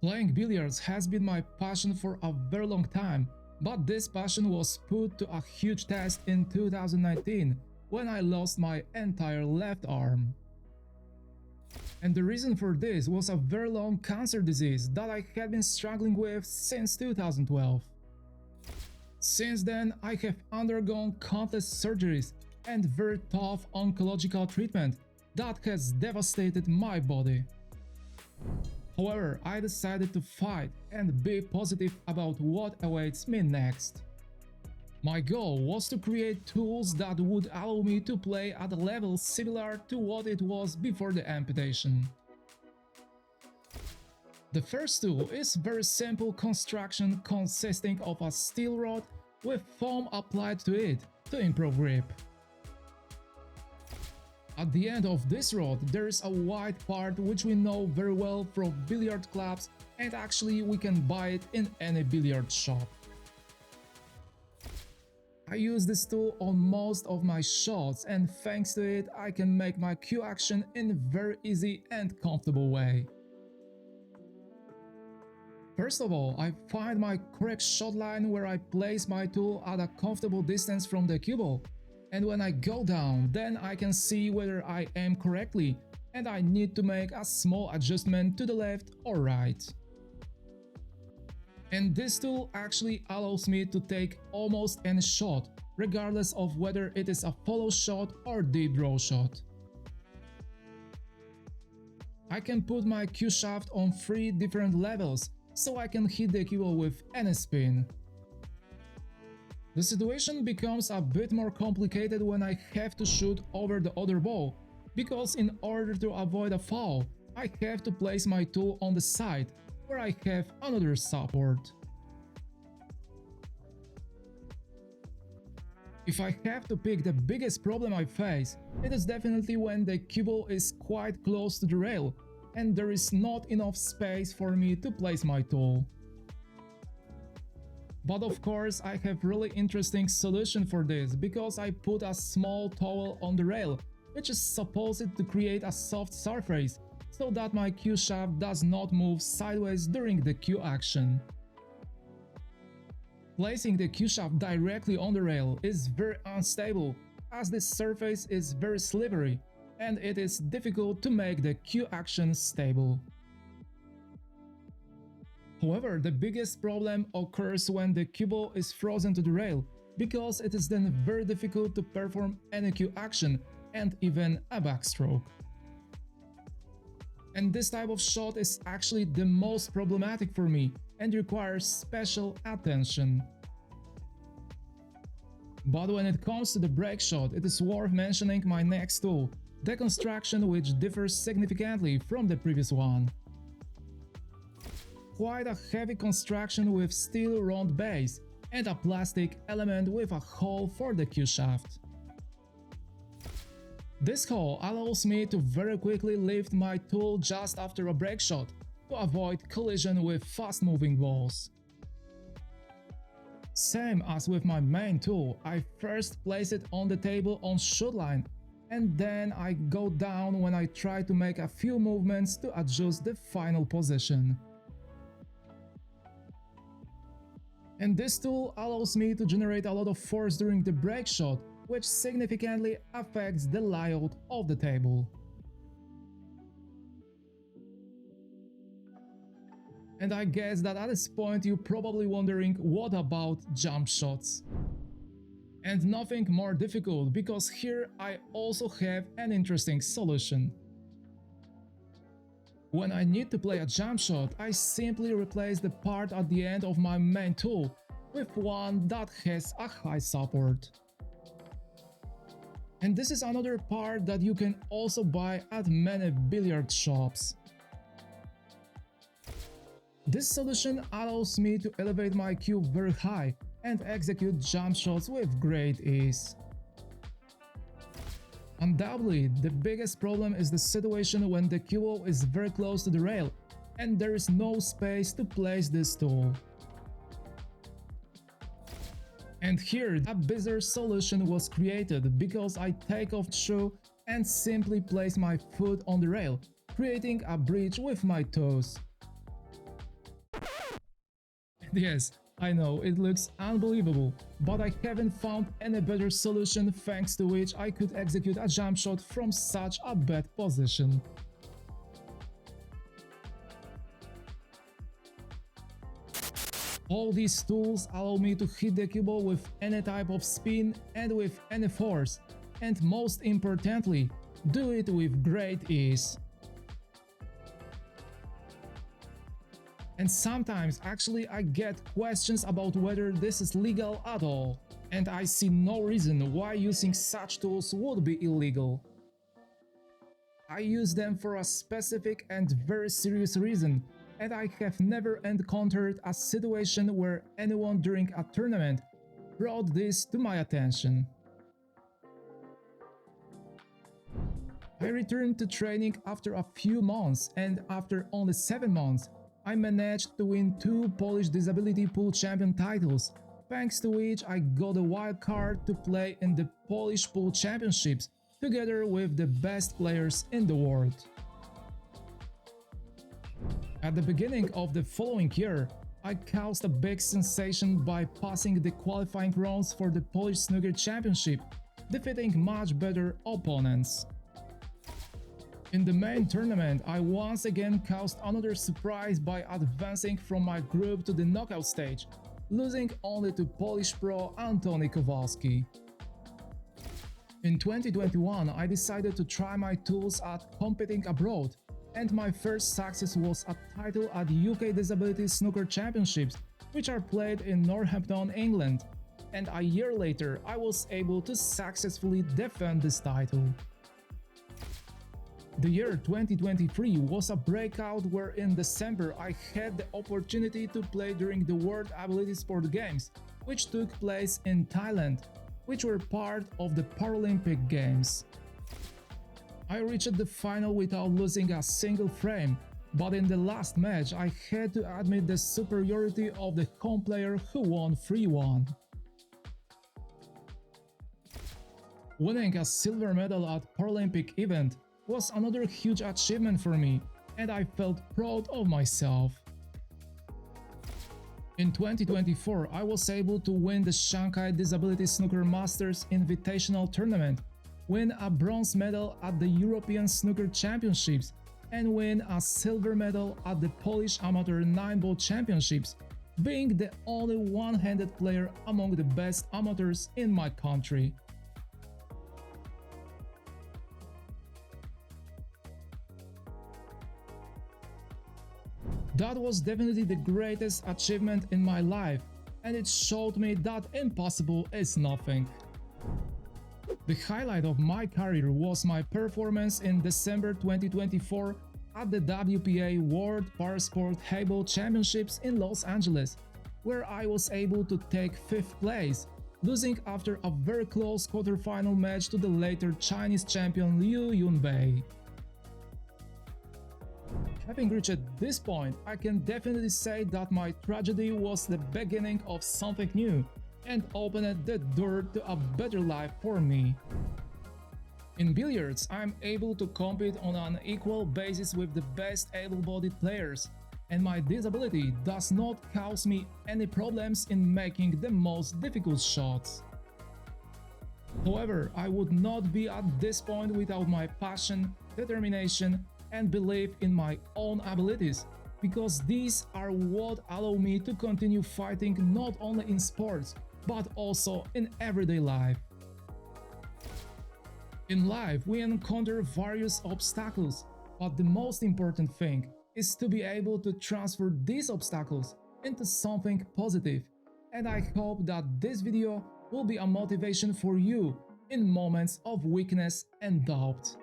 Playing billiards has been my passion for a very long time, but this passion was put to a huge test in 2019 when I lost my entire left arm. And the reason for this was a very long cancer disease that I had been struggling with since 2012. Since then, I have undergone countless surgeries and very tough oncological treatment that has devastated my body. However, I decided to fight and be positive about what awaits me next. My goal was to create tools that would allow me to play at a level similar to what it was before the amputation. The first tool is very simple construction consisting of a steel rod with foam applied to it to improve grip. At the end of this rod there is a white part which we know very well from billiard clubs, and actually we can buy it in any billiard shop. I use this tool on most of my shots, and thanks to it I can make my cue action in a very easy and comfortable way. First of all, I find my correct shot line where I place my tool at a comfortable distance from the cue ball. And when I go down, then I can see whether I aim correctly, and I need to make a small adjustment to the left or right. And this tool actually allows me to take almost any shot, regardless of whether it is a follow shot or deep draw shot. I can put my cue shaft on 3 different levels, so I can hit the cue ball with any spin. The situation becomes a bit more complicated when I have to shoot over the other ball, because in order to avoid a foul, I have to place my tool on the side, where I have another support. If I have to pick the biggest problem I face, it is definitely when the cue ball is quite close to the rail, and there is not enough space for me to place my tool. But of course I have really interesting solution for this, because I put a small towel on the rail, which is supposed to create a soft surface, so that my cue shaft does not move sideways during the cue action. Placing the cue shaft directly on the rail is very unstable, as this surface is very slippery, and it is difficult to make the cue action stable. However, the biggest problem occurs when the cue ball is frozen to the rail, because it is then very difficult to perform any cue action and even a backstroke. And this type of shot is actually the most problematic for me and requires special attention. But when it comes to the break shot, it is worth mentioning my next tool, the construction, which differs significantly from the previous one. Quite a heavy construction with steel round base and a plastic element with a hole for the cue shaft. This hole allows me to very quickly lift my tool just after a break shot to avoid collision with fast-moving balls. Same as with my main tool, I first place it on the table on shoot line, and then I go down when I try to make a few movements to adjust the final position. And this tool allows me to generate a lot of force during the break shot, which significantly affects the layout of the table. And I guess that at this point you're probably wondering, what about jump shots? And nothing more difficult, because here I also have an interesting solution. When I need to play a jump shot, I simply replace the part at the end of my main tool with one that has a high support. And this is another part that you can also buy at many billiard shops. This solution allows me to elevate my cue very high and execute jump shots with great ease. Undoubtedly, the biggest problem is the situation when the cue ball is very close to the rail and there is no space to place this tool. And here a bizarre solution was created, because I take off the shoe and simply place my foot on the rail, creating a bridge with my toes. Yes, I know, it looks unbelievable, but I haven't found any better solution thanks to which I could execute a jump shot from such a bad position. All these tools allow me to hit the cue ball with any type of spin and with any force, and most importantly, do it with great ease. And sometimes actually I get questions about whether this is legal at all, and I see no reason why using such tools would be illegal. I use them for a specific and very serious reason, and I have never encountered a situation where anyone during a tournament brought this to my attention. I returned to training after a few months, and after only 7 months, I managed to win 2 Polish Disability Pool Champion titles, thanks to which I got a wild card to play in the Polish Pool Championships together with the best players in the world. At the beginning of the following year, I caused a big sensation by passing the qualifying rounds for the Polish Snooker Championship, defeating much better opponents. In the main tournament, I once again caused another surprise by advancing from my group to the knockout stage, losing only to Polish pro Antoni Kowalski. In 2021, I decided to try my tools at competing abroad, and my first success was a title at UK Disability Snooker Championships, which are played in Northampton, England, and a year later I was able to successfully defend this title. The year 2023 was a breakout where in December I had the opportunity to play during the World Ability Sport Games, which took place in Thailand, which were part of the Paralympic Games. I reached the final without losing a single frame, but in the last match I had to admit the superiority of the home player who won 3-1. Winning a silver medal at Paralympic event was another huge achievement for me, and I felt proud of myself. In 2024, I was able to win the Shanghai Disability Snooker Masters Invitational Tournament, win a bronze medal at the European Snooker Championships, and win a silver medal at the Polish Amateur 9-Ball Championships, being the only one-handed player among the best amateurs in my country. That was definitely the greatest achievement in my life, and it showed me that impossible is nothing. The highlight of my career was my performance in December 2024 at the WPA World Parasport Highball Championships in Los Angeles, where I was able to take 5th place, losing after a very close quarterfinal match to the later Chinese champion Liu Yunbei. Having reached this point, I can definitely say that my tragedy was the beginning of something new and opened the door to a better life for me. In billiards, I'm able to compete on an equal basis with the best able-bodied players, and my disability does not cause me any problems in making the most difficult shots. However, I would not be at this point without my passion, determination, and belief in my own abilities, because these are what allow me to continue fighting not only in sports, but also in everyday life. In life, we encounter various obstacles, but the most important thing is to be able to transfer these obstacles into something positive, and I hope that this video will be a motivation for you in moments of weakness and doubt.